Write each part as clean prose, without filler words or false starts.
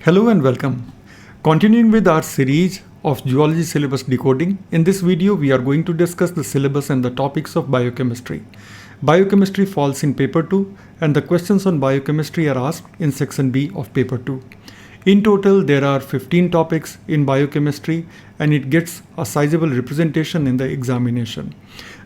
Hello and welcome. Continuing with our series of geology syllabus decoding, in this video we are going to discuss the syllabus and the topics of biochemistry. Biochemistry falls in paper 2 and the questions on biochemistry are asked in section B of paper 2. In total there are 15 topics in biochemistry and it gets a sizable representation in the examination.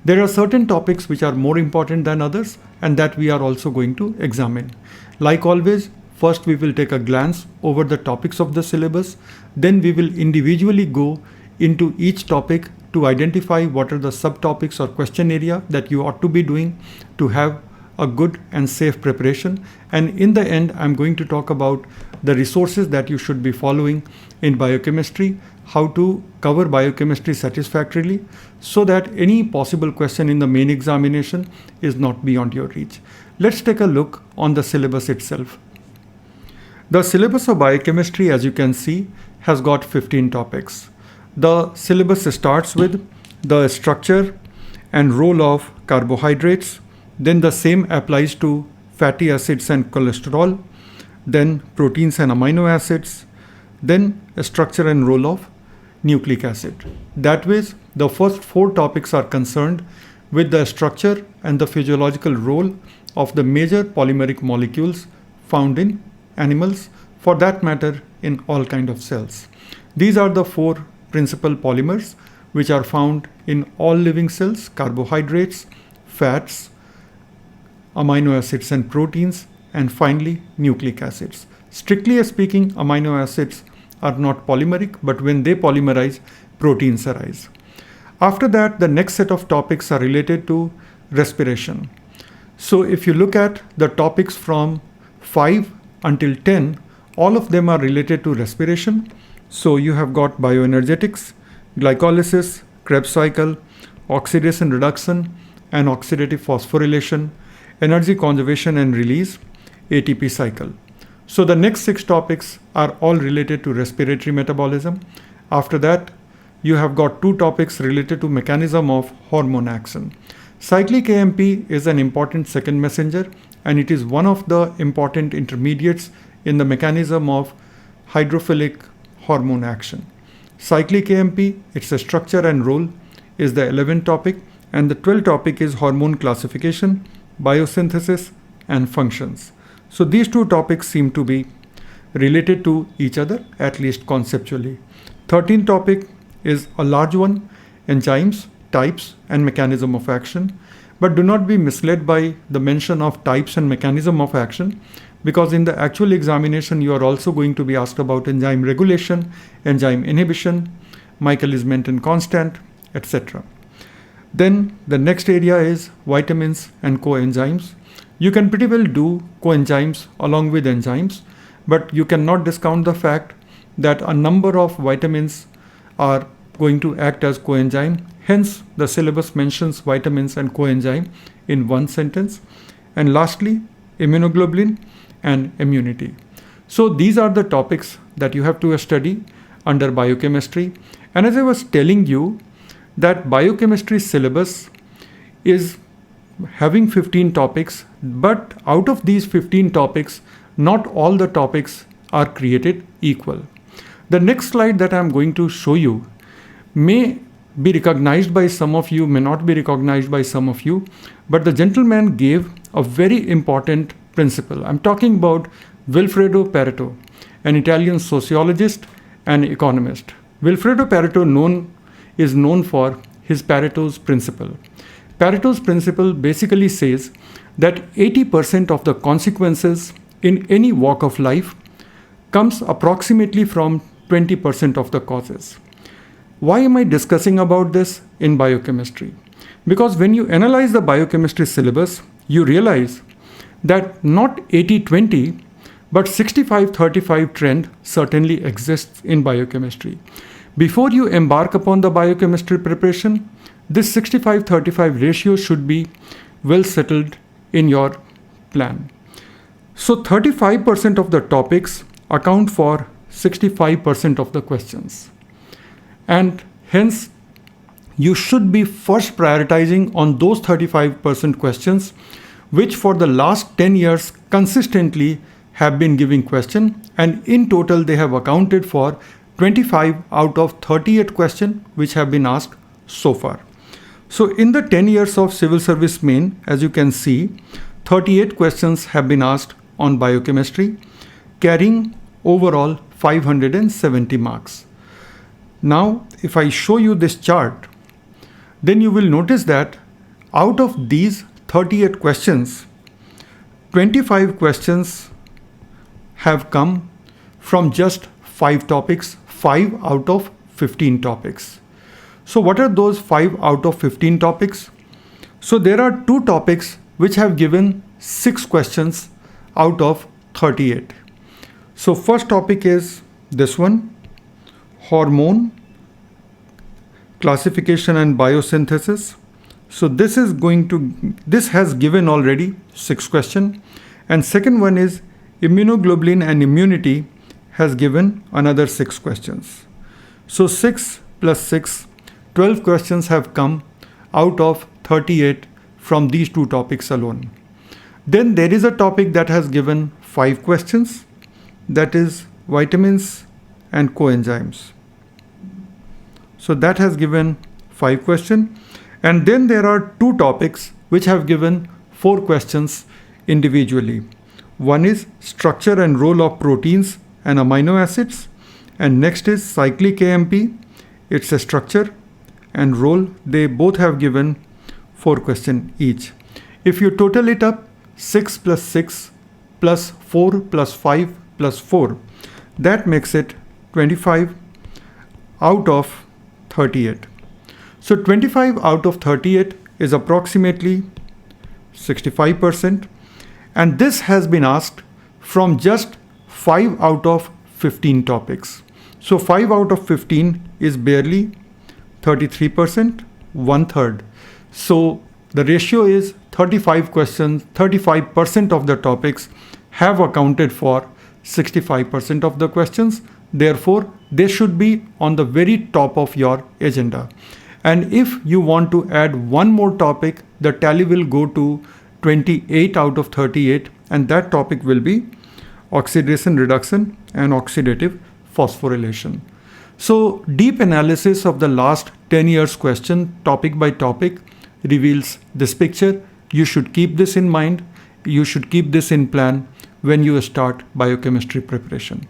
There are certain topics which are more important than others and that we are also going to examine. Like always, first we will take a glance over the topics of the syllabus, then we will individually go into each topic to identify what are the subtopics or question area that you ought to be doing to have a good and safe preparation. And in the end, I'm going to talk about the resources that you should be following in biochemistry, how to cover biochemistry satisfactorily so that any possible question in the main examination is not beyond your reach. Let's take a look on the syllabus itself. The syllabus of biochemistry, as you can see, has got 15 topics. The syllabus starts with the structure and role of carbohydrates, then the same applies to fatty acids and cholesterol, then proteins and amino acids, then a structure and role of nucleic acid. That way, the first 4 topics are concerned with the structure and the physiological role of the major polymeric molecules found in animals, for that matter in all kind of cells. These are the 4 principal polymers which are found in all living cells: carbohydrates, fats, amino acids and proteins, and finally nucleic acids. Strictly speaking, amino acids are not polymeric, but when they polymerize, proteins arise. After that, the next set of topics are related to respiration. So if you look at the topics from 5 until 10, all of them are related to respiration. So you have got bioenergetics, glycolysis, Krebs cycle, oxidation reduction and oxidative phosphorylation, energy conservation and release, ATP cycle. So the next 6 topics are all related to respiratory metabolism. After that, you have got 2 topics related to mechanism of hormone action. Cyclic AMP is an important second messenger and it is one of the important intermediates in the mechanism of hydrophilic hormone action. Cyclic AMP, its a structure and role, is the 11th topic, and the 12th topic is hormone classification, biosynthesis and functions. So these 2 topics seem to be related to each other, at least conceptually. 13th topic is a large one: enzymes, types and mechanism of action. But do not be misled by the mention of types and mechanism of action, because in the actual examination you are also going to be asked about enzyme regulation, enzyme inhibition, Michaelis-Menten constant, etc. Then the next area is vitamins and coenzymes. You can pretty well do coenzymes along with enzymes, but you cannot discount the fact that a number of vitamins are going to act as coenzyme. Hence, the syllabus mentions vitamins and coenzyme in one sentence. And lastly, immunoglobulin and immunity. So these are the topics that you have to study under biochemistry. And as I was telling you, that biochemistry syllabus is having 15 topics, but out of these 15 topics, not all the topics are created equal. The next slide that I'm going to show you may be recognized by some of you, may not be recognized by some of you, but the gentleman gave a very important principle. I'm talking about Vilfredo Pareto, an Italian sociologist and economist. Vilfredo Pareto is known for his Pareto's principle. Pareto's principle basically says that 80% of the consequences in any walk of life comes approximately from 20% of the causes. Why am I discussing about this in biochemistry? Because when you analyze the biochemistry syllabus, you realize that not 80-20, but 65-35 trend certainly exists in biochemistry. Before you embark upon the biochemistry preparation, this 65-35 ratio should be well settled in your plan. So 35% of the topics account for 65% of the questions. And hence, you should be first prioritizing on those 35% questions which for the last 10 years consistently have been giving question, and in total they have accounted for 25 out of 38 questions which have been asked so far. So in the 10 years of civil service main, as you can see, 38 questions have been asked on biochemistry, carrying overall 570 marks. Now, if I show you this chart, then you will notice that out of these 38 questions, 25 questions have come from just 5 topics, 5 out of 15 topics. So what are those 5 out of 15 topics? So there are 2 topics which have given 6 questions out of 38. So first topic is this one, hormone classification and biosynthesis. So this has given already 6 questions. And second one is immunoglobulin and immunity, has given another 6 questions. So 6 plus 6, 12 questions have come out of 38 from these 2 topics alone. Then there is a topic that has given 5 questions, that is vitamins and coenzymes. So that has given 5 questions. And then there are 2 topics which have given 4 questions individually. One is structure and role of proteins and amino acids, and next is cyclic AMP, it's a structure and role. They both have given 4 questions each. If you total it up, 6 plus 6 plus 4 plus 5 plus 4, that makes it 25 out of 38. So 25 out of 38 is approximately 65%, and this has been asked from just 5 out of 15 topics. So 5 out of 15 is barely 33%, 1/3. So the ratio is 35 questions, 35% of the topics have accounted for 65% of the questions. Therefore, they should be on the very top of your agenda. And if you want to add one more topic, the tally will go to 28 out of 38, and that topic will be oxidation reduction and oxidative phosphorylation. So deep analysis of the last 10 years question topic by topic reveals this picture. You should keep this in mind. You should keep this in plan when you start biochemistry preparation.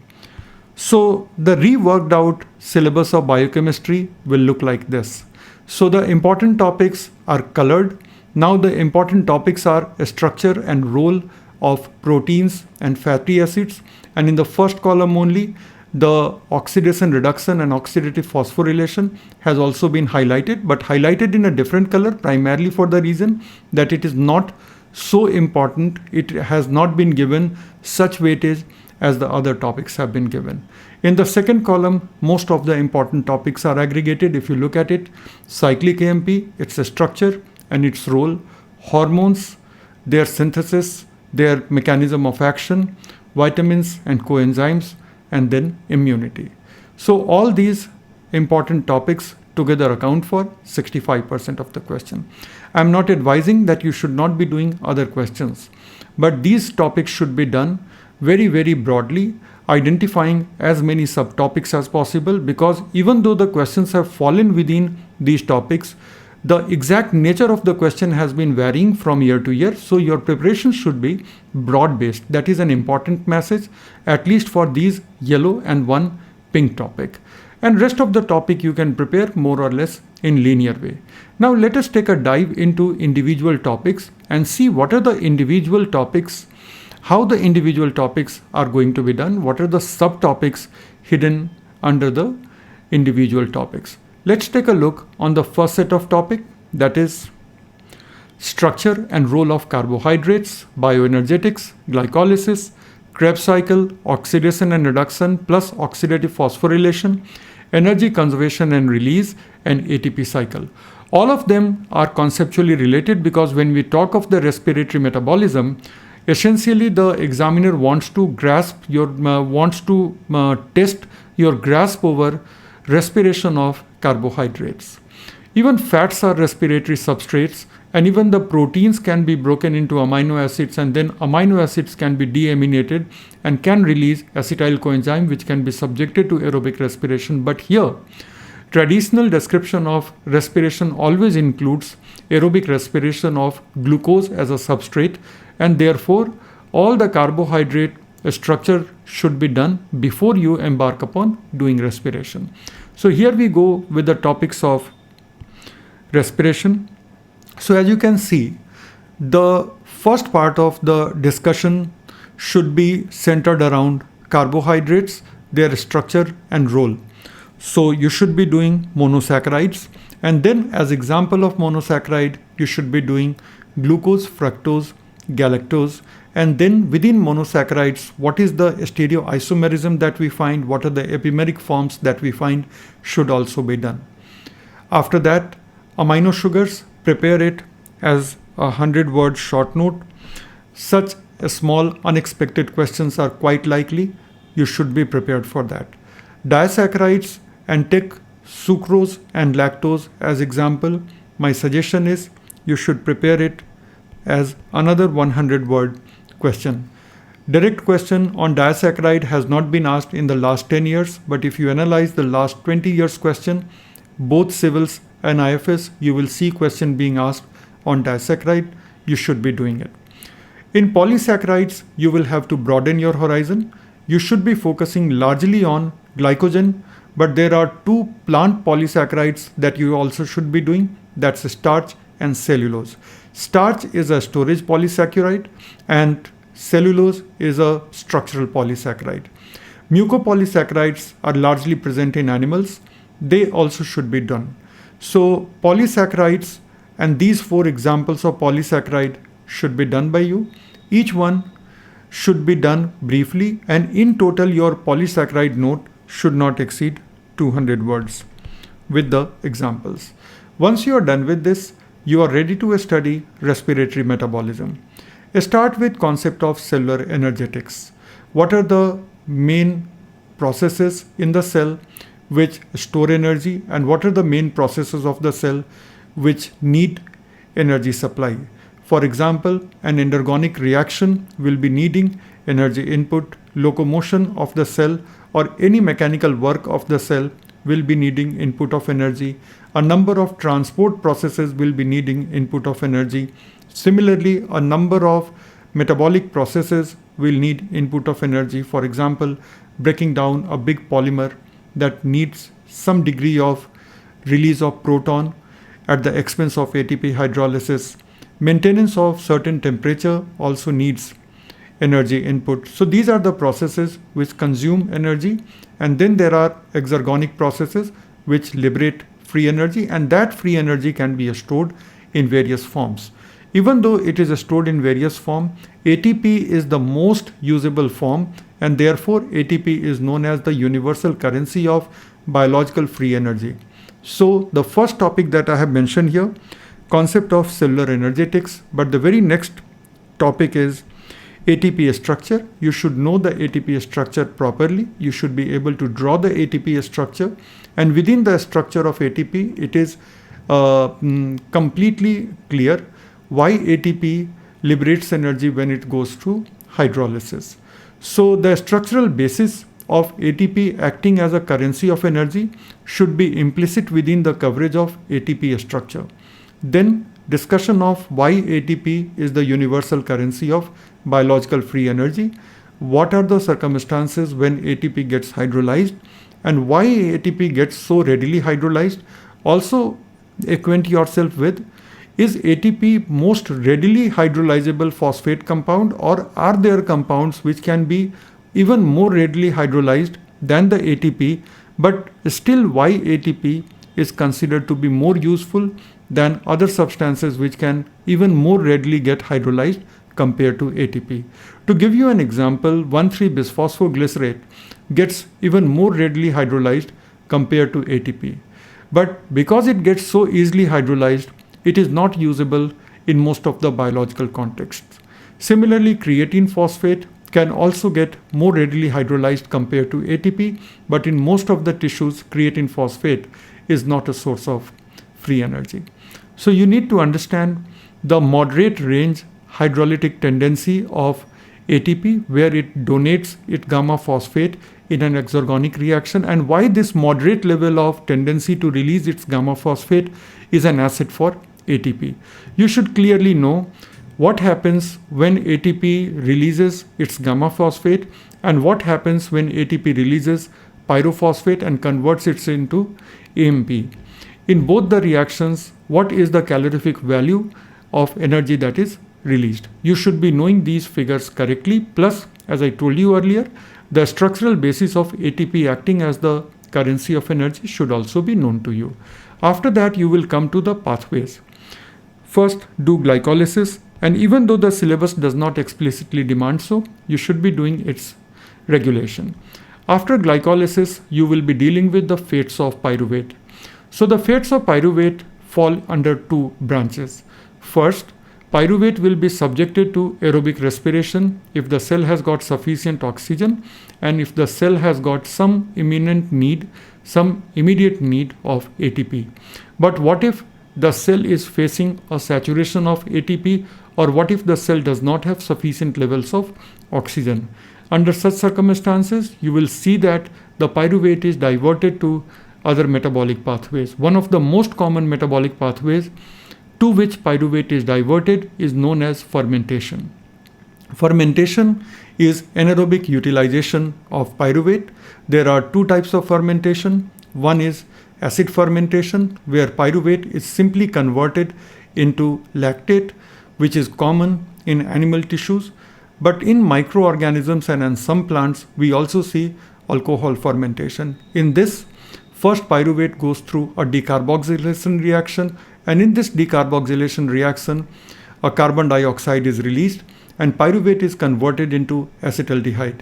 So the reworked out syllabus of biochemistry will look like this. So the important topics are colored. Now the important topics are structure and role of proteins and fatty acids. And in the first column only, the oxidation reduction and oxidative phosphorylation has also been highlighted, but highlighted in a different color, primarily for the reason that it is not so important. It has not been given such weightage as the other topics have been given. In the second column, most of the important topics are aggregated. If you look at it, cyclic AMP, its a structure and its role, hormones, their synthesis, their mechanism of action, vitamins and coenzymes, and then immunity. So all these important topics together account for 65% of the question. I'm not advising that you should not be doing other questions, but these topics should be done very, very broadly, identifying as many subtopics as possible, because even though the questions have fallen within these topics, the exact nature of the question has been varying from year to year. So your preparation should be broad-based. That is an important message, at least for these yellow and one pink topic. And rest of the topic you can prepare more or less in linear way. Now let us take a dive into individual topics and see what are the individual topics, how the individual topics are going to be done, what are the subtopics hidden under the individual topics. Let's take a look on the first set of topic, that is structure and role of carbohydrates, bioenergetics, glycolysis, Krebs cycle, oxidation and reduction plus oxidative phosphorylation, energy conservation and release, and ATP cycle. All of them are conceptually related, because when we talk of the respiratory metabolism, essentially the examiner wants to test your grasp over respiration of carbohydrates. Even fats are respiratory substrates, And even the proteins can be broken into amino acids, and then amino acids can be deaminated and can release acetyl coenzyme, which can be subjected to aerobic respiration. But here, traditional description of respiration always includes aerobic respiration of glucose as a substrate, and therefore all the carbohydrate structure should be done before you embark upon doing respiration. So here we go with the topics of respiration. So as you can see, the first part of the discussion should be centered around carbohydrates, their structure and role. So you should be doing monosaccharides, and then as example of monosaccharide, you should be doing glucose, fructose, galactose, and then within monosaccharides, what is the stereoisomerism that we find, what are the epimeric forms that we find should also be done. After that, amino sugars, prepare it as a 100-word short note. Such small unexpected questions are quite likely. You should be prepared for that. Disaccharides, and take sucrose and lactose as example. My suggestion is you should prepare it as another 100-word question. Direct question on disaccharide has not been asked in the last 10 years, but if you analyze the last 20 years question, both civils and IFS, you will see question being asked on disaccharide. You should be doing it. In polysaccharides, you will have to broaden your horizon. You should be focusing largely on glycogen, but there are two plant polysaccharides that you also should be doing. That's starch and cellulose. Starch is a storage polysaccharide and cellulose is a structural polysaccharide. Mucopolysaccharides are largely present in animals. They also should be done. So polysaccharides and these 4 examples of polysaccharide should be done by you. Each one should be done briefly, and in total your polysaccharide note should not exceed 200 words with the examples. Once you are done with this, you are ready to study respiratory metabolism. Start with concept of cellular energetics. What are the main processes in the cell which store energy, and what are the main processes of the cell which need energy supply? For example, an endergonic reaction will be needing energy input. Locomotion of the cell or any mechanical work of the cell will be needing input of energy. A number of transport processes will be needing input of energy. Similarly, a number of metabolic processes will need input of energy. For example, breaking down a big polymer that needs some degree of release of proton at the expense of ATP hydrolysis. Maintenance of certain temperature also needs energy input. So these are the processes which consume energy, and then there are exergonic processes which liberate free energy, and that free energy can be stored in various forms. Even though it is stored in various forms, ATP is the most usable form, and therefore ATP is known as the universal currency of biological free energy. So the first topic that I have mentioned here, concept of cellular energetics, but the very next topic is ATP structure. You should know the ATP structure properly. You should be able to draw the ATP structure, and within the structure of ATP, it is completely clear why ATP liberates energy when it goes through hydrolysis. So the structural basis of ATP acting as a currency of energy should be implicit within the coverage of ATP structure. Then discussion of why ATP is the universal currency of biological free energy, what are the circumstances when ATP gets hydrolyzed, and why ATP gets so readily hydrolyzed. Also acquaint yourself with, is ATP most readily hydrolyzable phosphate compound, or are there compounds which can be even more readily hydrolyzed than the ATP, but still why ATP is considered to be more useful than other substances which can even more readily get hydrolyzed compared to ATP. To give you an example, 1,3-bisphosphoglycerate gets even more readily hydrolyzed compared to ATP. But because it gets so easily hydrolyzed, it is not usable in most of the biological contexts. Similarly, creatine phosphate can also get more readily hydrolyzed compared to ATP, but in most of the tissues, creatine phosphate is not a source of free energy. So you need to understand the moderate range hydrolytic tendency of ATP, where it donates its gamma phosphate in an exergonic reaction, and why this moderate level of tendency to release its gamma phosphate is an asset for ATP. You should clearly know what happens when ATP releases its gamma phosphate and what happens when ATP releases pyrophosphate and converts it into AMP. In both the reactions, what is the calorific value of energy that is released? You should be knowing these figures correctly. Plus, as I told you earlier, the structural basis of ATP acting as the currency of energy should also be known to you. After that, you will come to the pathways. First, do glycolysis, and even though the syllabus does not explicitly demand so, you should be doing its regulation. After glycolysis, you will be dealing with the fates of pyruvate. So the fates of pyruvate fall under two branches. First, pyruvate will be subjected to aerobic respiration if the cell has got sufficient oxygen and if the cell has got some immediate need of ATP. But what if the cell is facing a saturation of ATP, or what if the cell does not have sufficient levels of oxygen? Under such circumstances, you will see that the pyruvate is diverted to other metabolic pathways. One of the most common metabolic pathways to which pyruvate is diverted is known as fermentation. Fermentation is anaerobic utilization of pyruvate. There are two types of fermentation. One is acid fermentation, where pyruvate is simply converted into lactate, which is common in animal tissues. But in microorganisms and in some plants, we also see alcohol fermentation. In this, first pyruvate goes through a decarboxylation reaction, and in this decarboxylation reaction, a carbon dioxide is released and pyruvate is converted into acetaldehyde.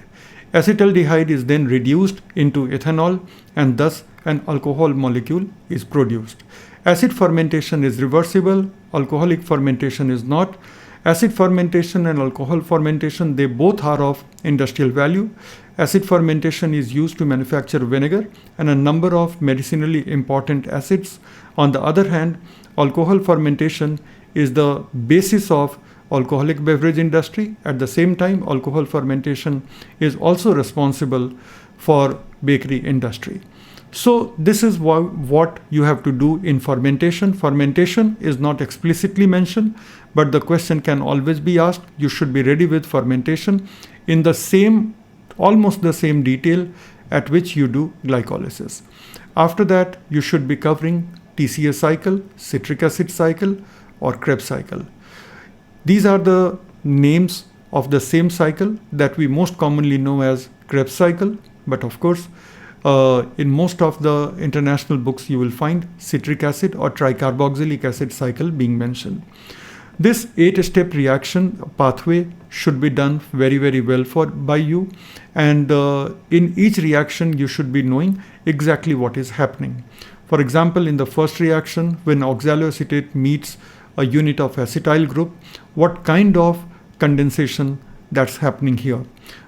Acetaldehyde is then reduced into ethanol, and thus an alcohol molecule is produced. Acid fermentation is reversible, alcoholic fermentation is not. Acid fermentation and alcohol fermentation, they both are of industrial value. Acid fermentation is used to manufacture vinegar and a number of medicinally important acids. On the other hand, alcohol fermentation is the basis of alcoholic beverage industry. At the same time, alcohol fermentation is also responsible for bakery industry. So this is what you have to do in fermentation. Fermentation is not explicitly mentioned, but the question can always be asked. You should be ready with fermentation in almost the same detail at which you do glycolysis. After that, you should be covering TCA cycle, citric acid cycle, or Krebs cycle. These are the names of the same cycle that we most commonly know as Krebs cycle, but of course, in most of the international books, you will find citric acid or tricarboxylic acid cycle being mentioned. This 8-step reaction pathway should be done very, very well by you. And in each reaction, you should be knowing exactly what is happening. For example, in the first reaction, when oxaloacetate meets a unit of acetyl group, what kind of condensation that's happening here?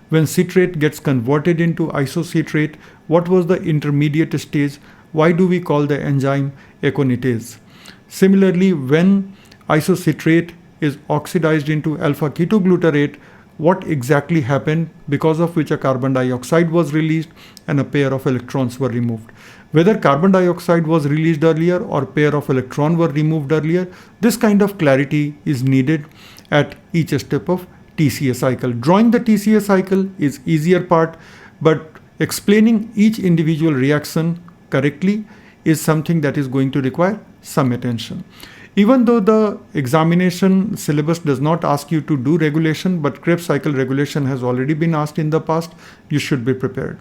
When citrate gets converted into isocitrate, what was the intermediate stage? Why do we call the enzyme aconitase? Similarly, when isocitrate is oxidized into alpha ketoglutarate, what exactly happened, because of which a carbon dioxide was released and a pair of electrons were removed? Whether carbon dioxide was released earlier or pair of electrons were removed earlier, this kind of clarity is needed at each step of TCA cycle. Drawing the TCA cycle is easier part, but explaining each individual reaction correctly is something that is going to require some attention. Even though the examination syllabus does not ask you to do regulation, but Krebs cycle regulation has already been asked in the past, you should be prepared.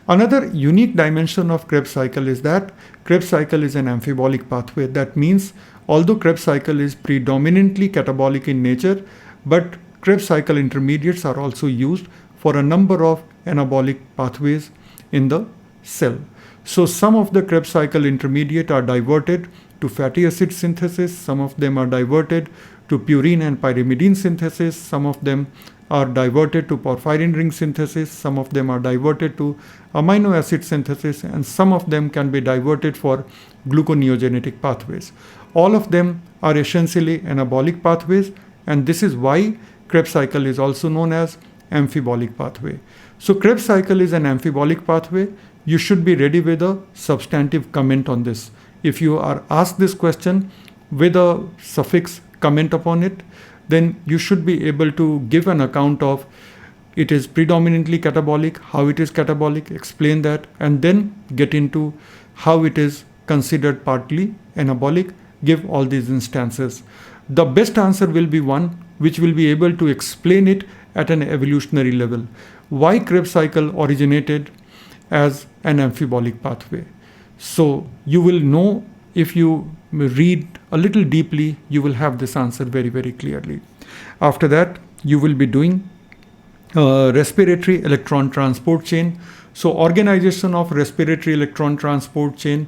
Another unique dimension of Krebs cycle is that Krebs cycle is an amphibolic pathway. That means although Krebs cycle is predominantly catabolic in nature, but Krebs cycle intermediates are also used for a number of anabolic pathways in the cell. So some of the Krebs cycle intermediate are diverted to fatty acid synthesis, some of them are diverted to purine and pyrimidine synthesis, some of them are diverted to porphyrin ring synthesis, some of them are diverted to amino acid synthesis, and some of them can be diverted for gluconeogenetic pathways. All of them are essentially anabolic pathways, and this is why Krebs cycle is also known as amphibolic pathway. So Krebs cycle is an amphibolic pathway. You should be ready with a substantive comment on this. If you are asked this question with a suffix comment upon it, then you should be able to give an account of it is predominantly catabolic, how it is catabolic, explain that, and then get into how it is considered partly anabolic, give all these instances. The best answer will be one which will be able to explain it at an evolutionary level. Why Krebs cycle originated as an amphibolic pathway. So you will know, if you read a little deeply, you will have this answer very, very clearly. After that, you will be doing respiratory electron transport chain. So organization of respiratory electron transport chain,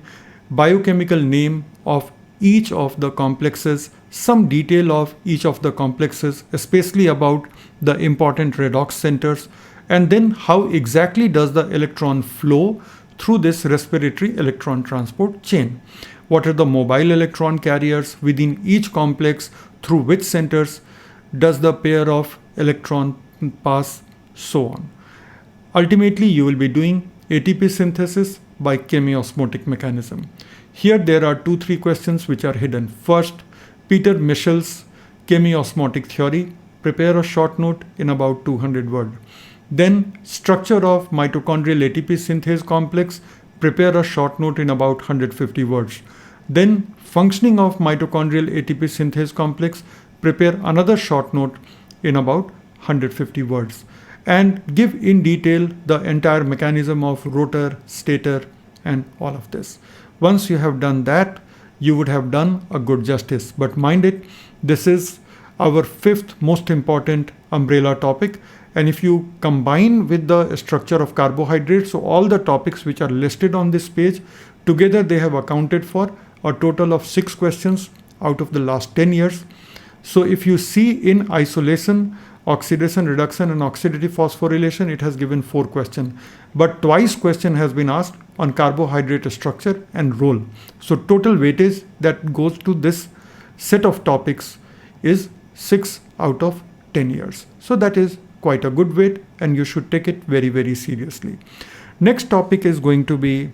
biochemical name of each of the complexes, some detail of each of the complexes, especially about the important redox centers, and then how exactly does the electron flow through this respiratory electron transport chain. What are the mobile electron carriers within each complex, through which centers does the pair of electron pass, so on. Ultimately, you will be doing ATP synthesis by chemiosmotic mechanism. Here there are 2-3 questions which are hidden. First, Peter Michel's chemiosmotic theory. Prepare a short note in about 200 words. Then structure of mitochondrial ATP synthase complex. Prepare a short note in about 150 words. Then functioning of mitochondrial ATP synthase complex. Prepare another short note in about 150 words. And give in detail the entire mechanism of rotor, stator, and all of this. Once you have done that, you would have done a good justice. But mind it, this is our 5th most important umbrella topic. And if you combine with the structure of carbohydrates, so all the topics which are listed on this page, together they have accounted for a total of 6 questions out of the last 10 years. So if you see in isolation, oxidation, reduction, and oxidative phosphorylation, it has given 4 questions. But twice question has been asked on carbohydrate structure and role. So total weightage that goes to this set of topics is 6 out of 10 years. So that is quite a good weight, and you should take it very, very seriously. Next topic is going to be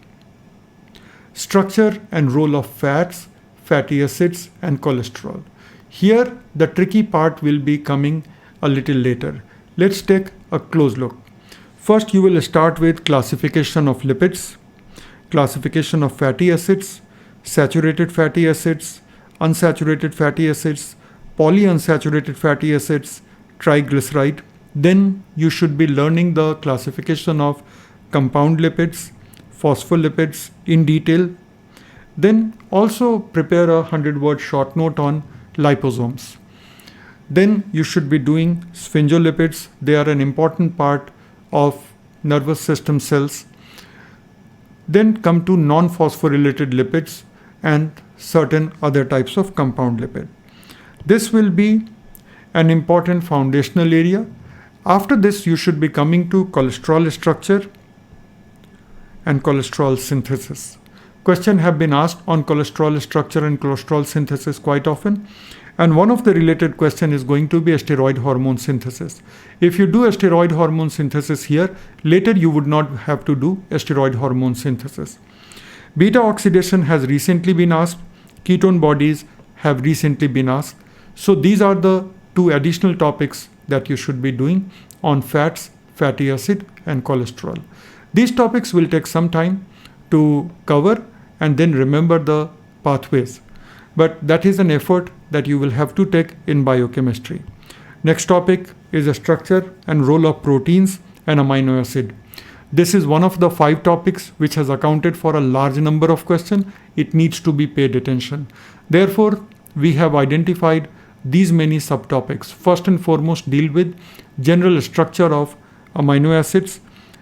structure and role of fats, fatty acids, and cholesterol. Here the tricky part will be coming a little later. Let's take a close look. First, you will start with classification of lipids, classification of fatty acids, saturated fatty acids, unsaturated fatty acids, polyunsaturated fatty acids, triglyceride. Then you should be learning the classification of compound lipids, phospholipids in detail. Then also prepare a 100-word short note on liposomes. Then you should be doing sphingolipids. They are an important part of nervous system cells. Then come to non-phosphorylated lipids and certain other types of compound lipid. This will be an important foundational area. After this, you should be coming to cholesterol structure and cholesterol synthesis. Questions have been asked on cholesterol structure and cholesterol synthesis quite often. And one of the related questions is going to be steroid hormone synthesis. If you do a steroid hormone synthesis here, later you would not have to do a steroid hormone synthesis. Beta oxidation has recently been asked. Ketone bodies have recently been asked. So these are the 2 additional topics that you should be doing on fats, fatty acid, and cholesterol. These topics will take some time to cover and then remember the pathways. But that is an effort that you will have to take in biochemistry. Next topic is the structure and role of proteins and amino acid. This is one of the 5 topics which has accounted for a large number of questions. It needs to be paid attention. Therefore, we have identified these many subtopics. First and foremost, deal with general structure of amino acids,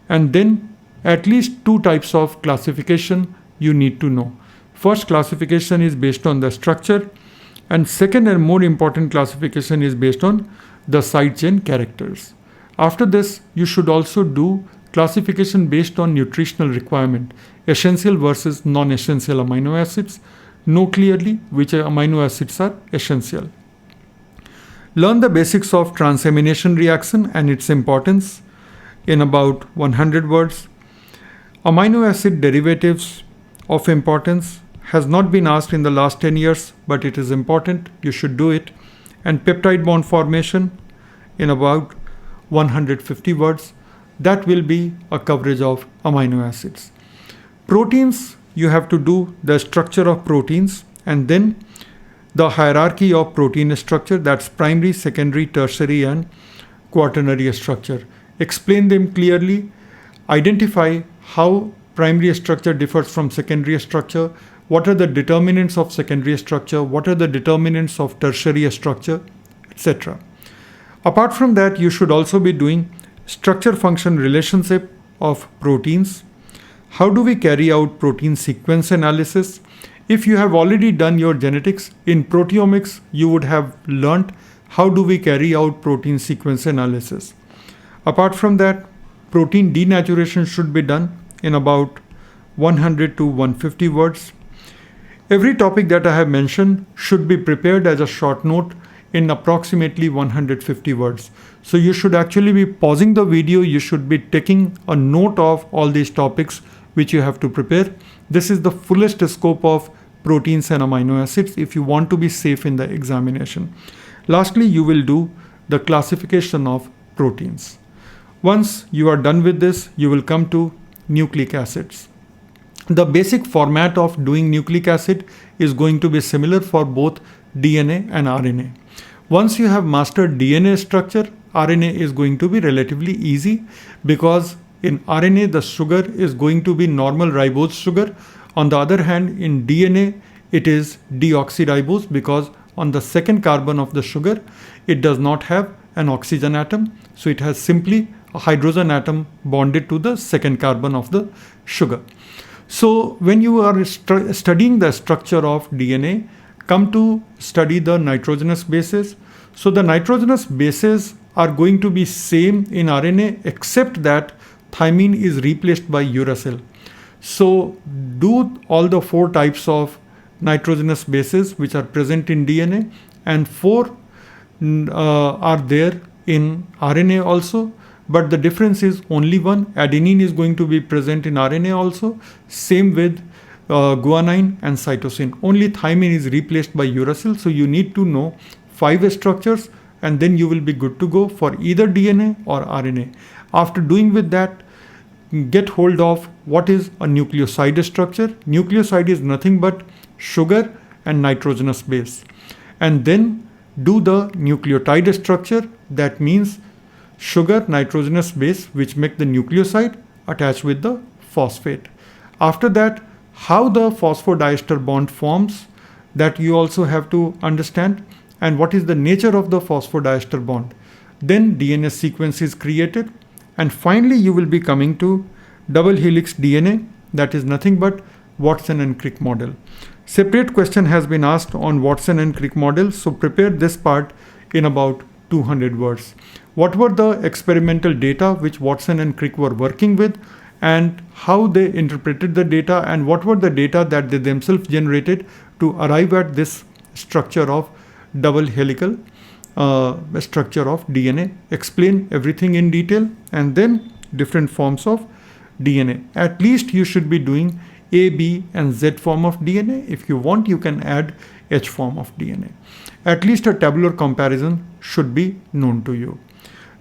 and then at least 2 types of classification you need to know. First classification is based on the structure, and second and more important classification is based on the side chain characters. After this, you should also do classification based on nutritional requirement, essential versus non-essential amino acids. Know clearly which amino acids are essential. Learn the basics of transamination reaction and its importance in about 100 words. Amino acid derivatives of importance has not been asked in the last 10 years, but it is important. You should do it. And peptide bond formation in about 150 words. That will be a coverage of amino acids. Proteins, you have to do the structure of proteins and then the hierarchy of protein structure, that's primary, secondary, tertiary and quaternary structure. Explain them clearly. Identify how primary structure differs from secondary structure. What are the determinants of secondary structure? What are the determinants of tertiary structure, etc. Apart from that, you should also be doing structure function relationship of proteins. How do we carry out protein sequence analysis? If you have already done your genetics, in proteomics, you would have learnt how do we carry out protein sequence analysis. Apart from that, protein denaturation should be done in about 100 to 150 words. Every topic that I have mentioned should be prepared as a short note in approximately 150 words. So you should actually be pausing the video. You should be taking a note of all these topics which you have to prepare. This is the fullest scope of proteins and amino acids if you want to be safe in the examination. Lastly, you will do the classification of proteins. Once you are done with this, you will come to nucleic acids. The basic format of doing nucleic acid is going to be similar for both DNA and RNA. Once you have mastered DNA structure, RNA is going to be relatively easy because in RNA the sugar is going to be normal ribose sugar. On the other hand, in DNA it is deoxyribose because on the second carbon of the sugar it does not have an oxygen atom, so it has simply a hydrogen atom bonded to the second carbon of the sugar. So when you are studying the structure of DNA, come to study the nitrogenous bases. So the nitrogenous bases are going to be same in RNA except that thymine is replaced by uracil. So do all the 4 types of nitrogenous bases which are present in DNA, and 4 are there in RNA also. But the difference is only one. Adenine is going to be present in RNA also. Same with guanine and cytosine. Only thymine is replaced by uracil. So you need to know 5 structures and then you will be good to go for either DNA or RNA. After doing with that, get hold of what is a nucleoside structure. Nucleoside is nothing but sugar and nitrogenous base. And then do the nucleotide structure. That means sugar, nitrogenous base, which make the nucleoside attached with the phosphate. After that, how the phosphodiester bond forms, that you also have to understand, and what is the nature of the phosphodiester bond. Then DNA sequence is created, and finally you will be coming to double helix DNA, that is nothing but Watson and Crick model. Separate question has been asked on Watson and Crick model, so prepare this part in about 200 words. What were the experimental data which Watson and Crick were working with, and how they interpreted the data, and what were the data that they themselves generated to arrive at this structure of double helical structure of DNA. Explain everything in detail, and then different forms of DNA. At least you should be doing A, B and Z form of DNA. If you want, you can add H form of DNA. At least a tabular comparison should be known to you.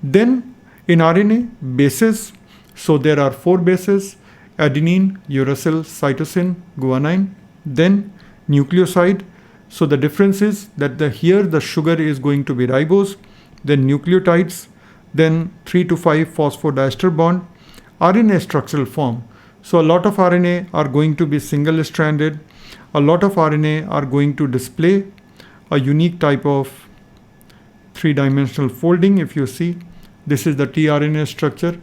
Then in RNA, bases. So there are 4 bases: adenine, uracil, cytosine, guanine. Then nucleoside. So the difference is that here the sugar is going to be ribose. Then nucleotides. Then 3 to 5 phosphodiester bond. RNA structural form. So a lot of RNA are going to be single stranded. A lot of RNA are going to display a unique type of 3-dimensional folding. If you see, this is the tRNA structure.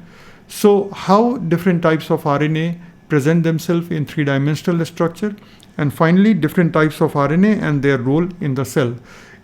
So how different types of RNA present themselves in 3-dimensional structure, and finally different types of RNA and their role in the cell.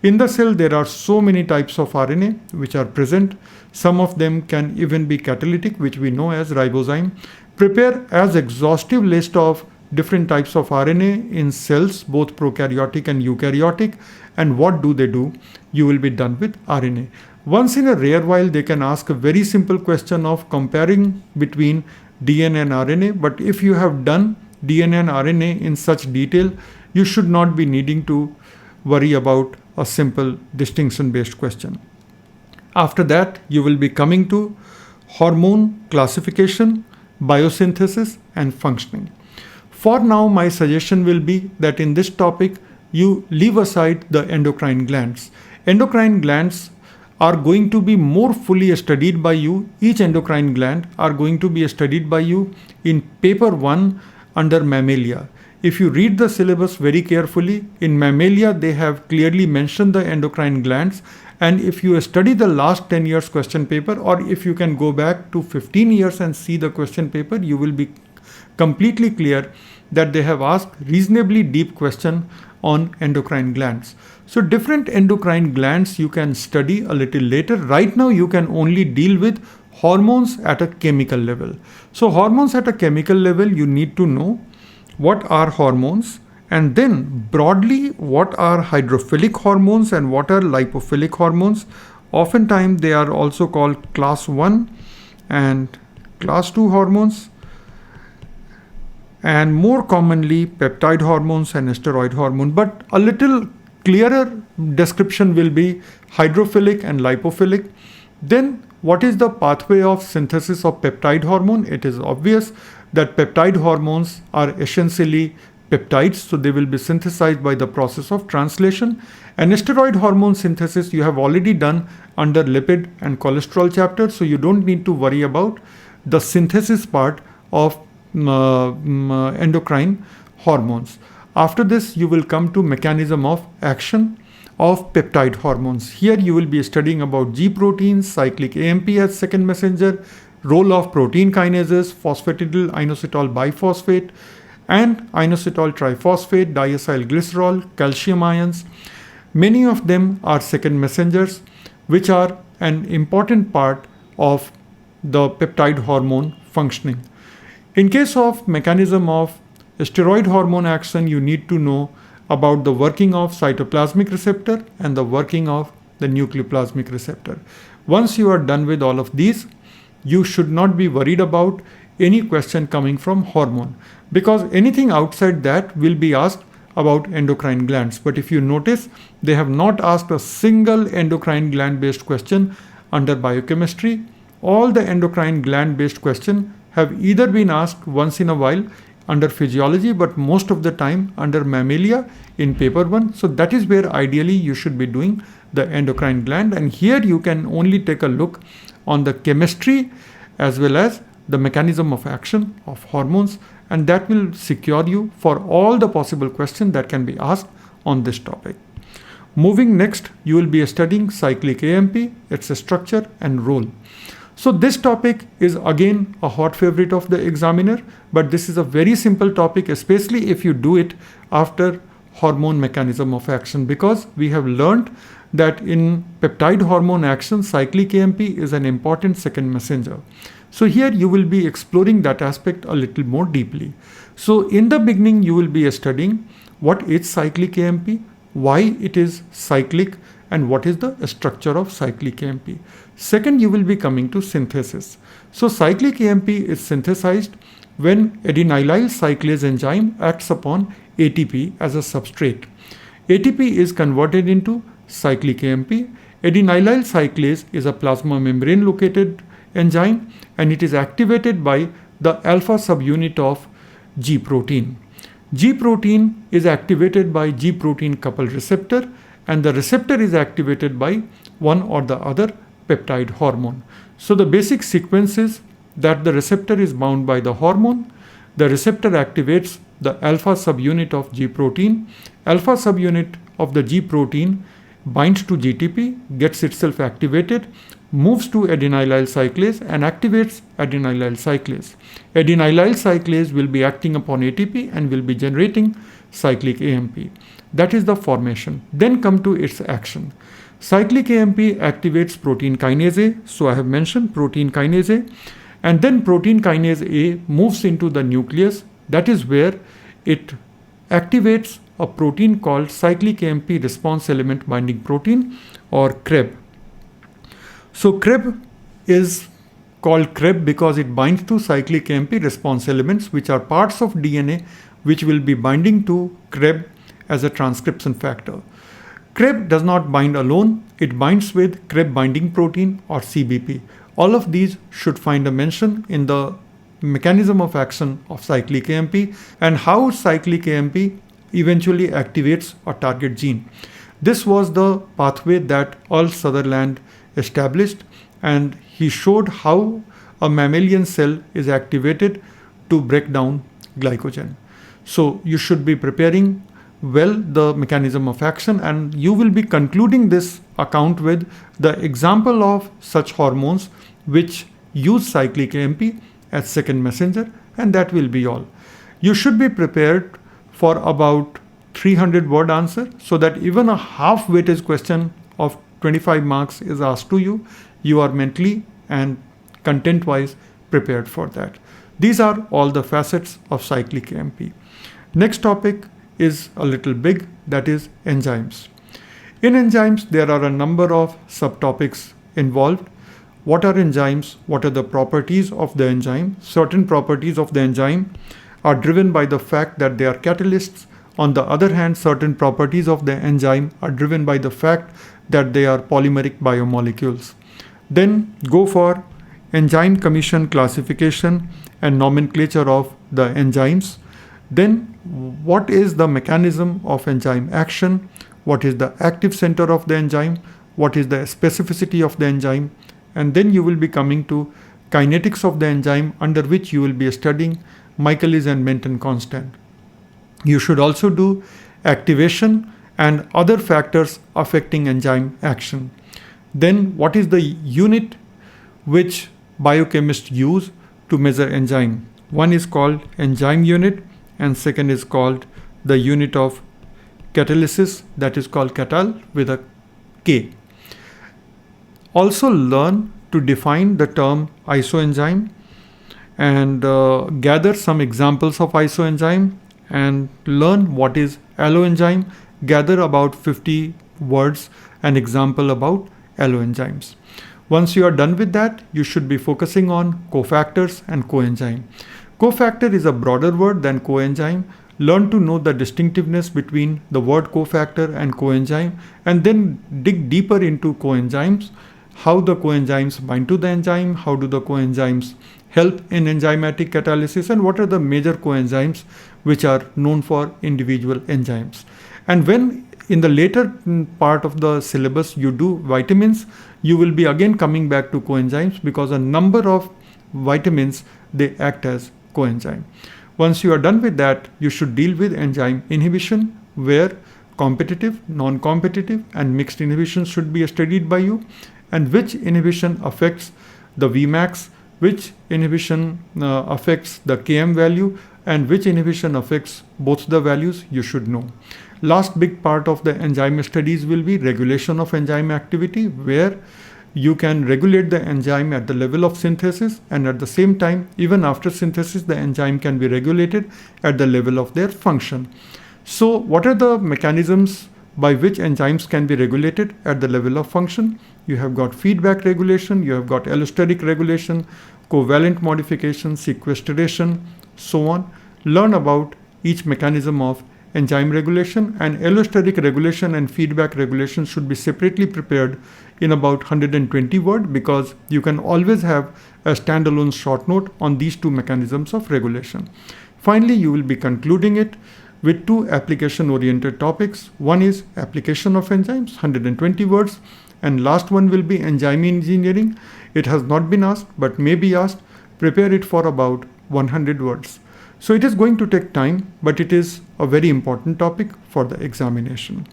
In the cell, there are so many types of RNA which are present. Some of them can even be catalytic, which we know as ribozyme. Prepare as exhaustive list of different types of RNA in cells, both prokaryotic and eukaryotic, and what do they do. You will be done with RNA. Once in a rare while, they can ask a very simple question of comparing between DNA and RNA, but if you have done DNA and RNA in such detail, you should not be needing to worry about a simple distinction based question. After that, you will be coming to hormone classification, biosynthesis, and functioning. For now, my suggestion will be that in this topic, you leave aside the endocrine glands. Endocrine glands are going to be more fully studied by you. Each endocrine gland are going to be studied by you in paper 1 under mammalia. If you read the syllabus very carefully, in mammalia they have clearly mentioned the endocrine glands, and if you study the last 10 years question paper, or if you can go back to 15 years and see the question paper, you will be completely clear that they have asked reasonably deep question on endocrine glands. So different endocrine glands you can study a little later. Right now you can only deal with hormones at a chemical level. So hormones at a chemical level, you need to know what are hormones, and then broadly what are hydrophilic hormones and what are lipophilic hormones. Oftentimes they are also called class 1 and class 2 hormones, and more commonly peptide hormones and steroid hormone. But a little clearer description will be hydrophilic and lipophilic. Then what is the pathway of synthesis of peptide hormone? It is obvious that peptide hormones are essentially peptides, so they will be synthesized by the process of translation. And steroid hormone synthesis you have already done under lipid and cholesterol chapter, so you don't need to worry about the synthesis part of endocrine hormones. After this, you will come to mechanism of action of peptide hormones. Here you will be studying about G proteins, cyclic AMP as second messenger, role of protein kinases, phosphatidyl inositol biphosphate, and inositol triphosphate, diacyl glycerol, calcium ions. Many of them are second messengers, which are an important part of the peptide hormone functioning. In case of mechanism of steroid hormone action, you need to know about the working of cytoplasmic receptor and the working of the nucleoplasmic receptor. Once you are done with all of these, you should not be worried about any question coming from hormone, because anything outside that will be asked about endocrine glands. But if you notice, they have not asked a single endocrine gland based question under biochemistry. All the endocrine gland based questions have either been asked once in a while under physiology, but most of the time under mammalia in paper 1. So that is where ideally you should be doing the endocrine gland, and here you can only take a look on the chemistry as well as the mechanism of action of hormones, and that will secure you for all the possible questions that can be asked on this topic. Moving next, you will be studying cyclic AMP, its structure and role. So this topic is again a hot favorite of the examiner, but this is a very simple topic, especially if you do it after hormone mechanism of action, because we have learned that in peptide hormone action, cyclic AMP is an important second messenger. So here you will be exploring that aspect a little more deeply. So in the beginning, you will be studying what is cyclic AMP, why it is cyclic, and what is the structure of cyclic AMP. Second, you will be coming to synthesis. So cyclic AMP is synthesized when adenylyl cyclase enzyme acts upon ATP as a substrate. ATP is converted into cyclic AMP. Adenylyl cyclase is a plasma membrane located enzyme, and it is activated by the alpha subunit of G protein. G protein is activated by G protein coupled receptor, and the receptor is activated by one or the other peptide hormone. So the basic sequence is that the receptor is bound by the hormone, the receptor activates the alpha subunit of G protein, alpha subunit of the G protein binds to GTP, gets itself activated, moves to adenylyl cyclase and activates adenylyl cyclase. Adenylyl cyclase will be acting upon ATP and will be generating cyclic AMP. That is the formation. Then come to its action. Cyclic AMP activates protein kinase A. So I have mentioned protein kinase A. And then protein kinase A moves into the nucleus. That is where it activates a protein called cyclic AMP response element binding protein, or CREB. So CREB is called CREB because it binds to cyclic AMP response elements, which are parts of DNA which will be binding to CREB as a transcription factor. CREB does not bind alone, it binds with CREB binding protein, or CBP. All of these should find a mention in the mechanism of action of cyclic AMP and how cyclic AMP eventually activates a target gene. This was the pathway that Earl Sutherland established, and he showed how a mammalian cell is activated to break down glycogen. So you should be preparing well the mechanism of action, and you will be concluding this account with the example of such hormones which use cyclic AMP as second messenger, and that will be all. You should be prepared for about 300 word answer, so that even a half weightage question of 25 marks is asked to you, you are mentally and content wise prepared for that. These are all the facets of cyclic AMP. Next topic is a little big, that is enzymes. In enzymes, there are a number of subtopics involved. What are enzymes? What are the properties of the enzyme? Certain properties of the enzyme are driven by the fact that they are catalysts. On the other hand, certain properties of the enzyme are driven by the fact that they are polymeric biomolecules. Then go for enzyme commission classification and nomenclature of the enzymes. Then what is the mechanism of enzyme action? What is the active center of the enzyme? What is the specificity of the enzyme? And then you will be coming to kinetics of the enzyme, under which you will be studying Michaelis and Menton constant. You should also do activation and other factors affecting enzyme action. Then what is the unit which biochemists use to measure enzyme? One is called enzyme unit, and second is called the unit of catalysis, that is called catal with a K. Also learn to define the term isoenzyme and gather some examples of isoenzyme, and learn what is alloenzyme. Gather about 50 words and example about alloenzymes. Once you are done with that, you should be focusing on cofactors and coenzyme. Cofactor is a broader word than coenzyme. Learn to know the distinctiveness between the word cofactor and coenzyme, and then dig deeper into coenzymes, how the coenzymes bind to the enzyme, how do the coenzymes help in enzymatic catalysis, and what are the major coenzymes which are known for individual enzymes. And when in the later part of the syllabus you do vitamins, you will be again coming back to coenzymes, because a number of vitamins, they act as coenzyme. Once you are done with that, you should deal with enzyme inhibition, where competitive, non-competitive and mixed inhibition should be studied by you, and which inhibition affects the Vmax, which inhibition affects the Km value, and which inhibition affects both the values, you should know. Last big part of the enzyme studies will be regulation of enzyme activity, where you can regulate the enzyme at the level of synthesis, and at the same time, even after synthesis, the enzyme can be regulated at the level of their function. So what are the mechanisms by which enzymes can be regulated at the level of function? You have got feedback regulation, you have got allosteric regulation, covalent modification, sequestration, so on. Learn about each mechanism of enzyme regulation, and allosteric regulation and feedback regulation should be separately prepared in about 120 words, because you can always have a standalone short note on these two mechanisms of regulation. Finally, you will be concluding it with two application-oriented topics. One is application of enzymes, 120 words, and last one will be enzyme engineering. It has not been asked but may be asked. Prepare it for about 100 words. So it is going to take time, but it is a very important topic for the examination.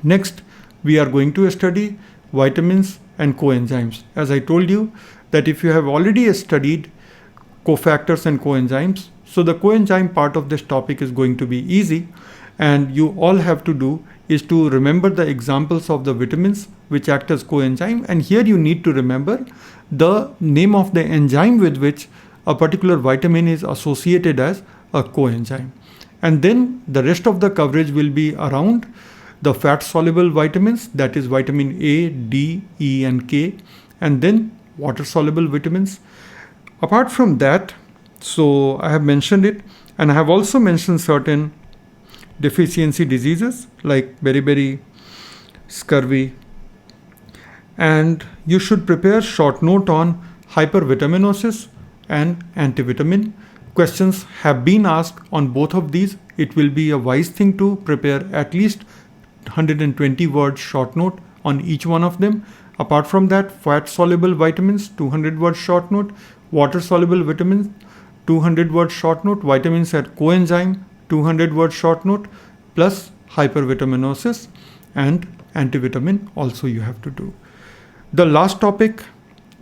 Next, we are going to study vitamins and coenzymes. As I told you that if you have already studied cofactors and coenzymes, so the coenzyme part of this topic is going to be easy. and you all have to do is to remember the examples of the vitamins which act as coenzyme, and here you need to remember the name of the enzyme with which a particular vitamin is associated as a coenzyme. And then the rest of the coverage will be around the fat soluble vitamins, that is vitamin A, D, E and K, and then water soluble vitamins. Apart from that, so I have mentioned it, and I have also mentioned certain deficiency diseases like beriberi, scurvy, and you should prepare short note on hypervitaminosis and antivitamin. Questions have been asked on both of these. It will be a wise thing to prepare at least 120 word short note on each one of them. Apart from that, fat soluble vitamins, 200 word short note, water soluble vitamins, 200 word short note, vitamins at coenzyme, 200 word short note, plus hypervitaminosis and antivitamin also you have to do. The last topic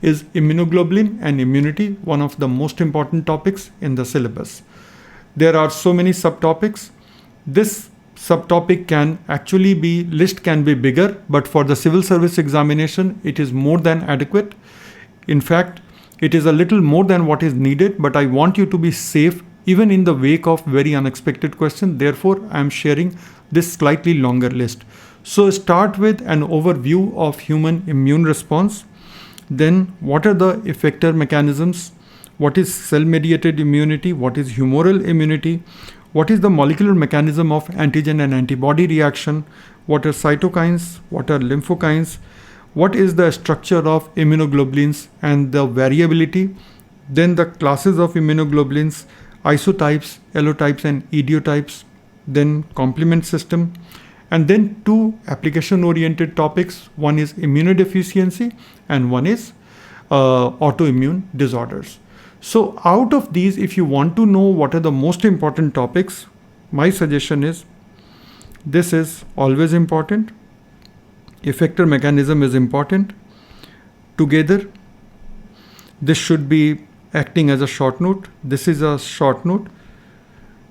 is immunoglobulin and immunity, one of the most important topics in the syllabus. There are so many subtopics. This subtopic list can be bigger, but for the civil service examination, it is more than adequate. In fact, it is a little more than what is needed, but I want you to be safe even in the wake of very unexpected questions. Therefore, I am sharing this slightly longer list. So start with an overview of human immune response. Then what are the effector mechanisms? What is cell-mediated immunity? What is humoral immunity? What is the molecular mechanism of antigen and antibody reaction? What are cytokines? What are lymphokines? What is the structure of immunoglobulins and the variability? Then the classes of immunoglobulins, isotypes, allotypes and idiotypes, then complement system, and then two application-oriented topics. One is immunodeficiency and one is autoimmune disorders. So out of these, if you want to know what are the most important topics, my suggestion is this is always important. Effector mechanism is important. Together, this should be acting as a short note. This is a short note.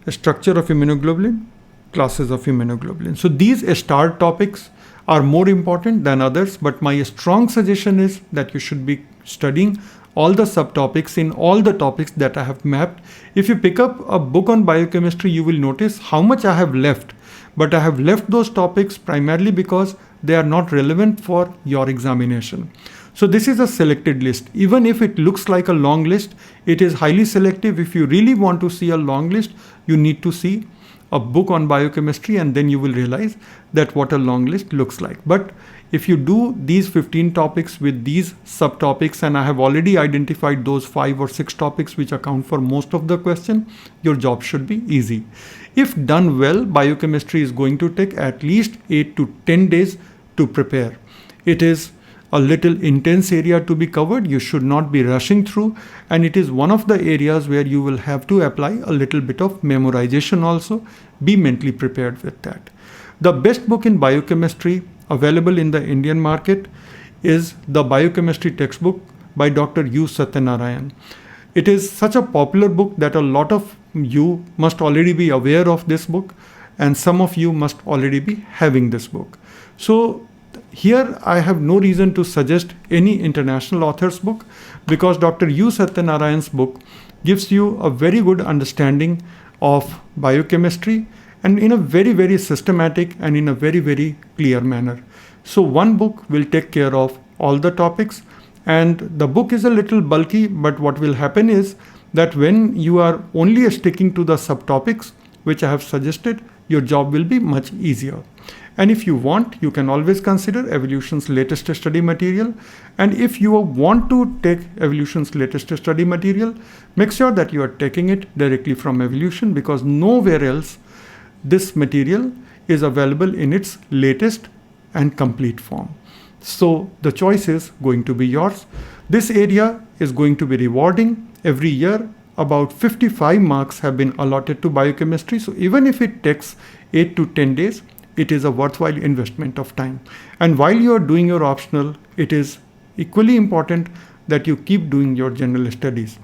A structure of immunoglobulin, classes of immunoglobulin. So these star topics are more important than others, but my strong suggestion is that you should be studying all the subtopics in all the topics that I have mapped. If you pick up a book on biochemistry, you will notice how much I have left, but I have left those topics primarily because they are not relevant for your examination. So this is a selected list. Even if it looks like a long list, it is highly selective. If you really want to see a long list, you need to see a book on biochemistry, and then you will realize that what a long list looks like. But if you do these 15 topics with these subtopics, and I have already identified those 5 or 6 topics which account for most of the question, your job should be easy. If done well, biochemistry is going to take at least 8 to 10 days to prepare. It is a little intense area to be covered. You should not be rushing through, and it is one of the areas where you will have to apply a little bit of memorization also. Be mentally prepared with that. The best book in biochemistry available in the Indian market is the biochemistry textbook by Dr. U. Satyanarayan. It is such a popular book that a lot of you must already be aware of this book, and some of you must already be having this book. So here I have no reason to suggest any international author's book, because Dr. U. Satyanarayan's book gives you a very good understanding of biochemistry, and in a very, very systematic and in a very, very clear manner. So one book will take care of all the topics, and the book is a little bulky, but what will happen is that when you are only sticking to the subtopics which I have suggested, your job will be much easier. And if you want, you can always consider Evolution's latest study material. And if you want to take Evolution's latest study material, make sure that you are taking it directly from Evolution, because nowhere else this material is available in its latest and complete form. So the choice is going to be yours. This area is going to be rewarding. Every year, about 55 marks have been allotted to biochemistry. So even if it takes 8 to 10 days, it is a worthwhile investment of time. And while you are doing your optional, it is equally important that you keep doing your general studies.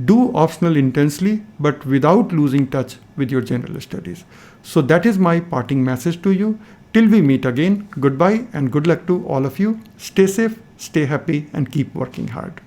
Do optional intensely, but without losing touch with your general studies. So that is my parting message to you. Till we meet again, goodbye and good luck to all of you. Stay safe, stay happy, and keep working hard.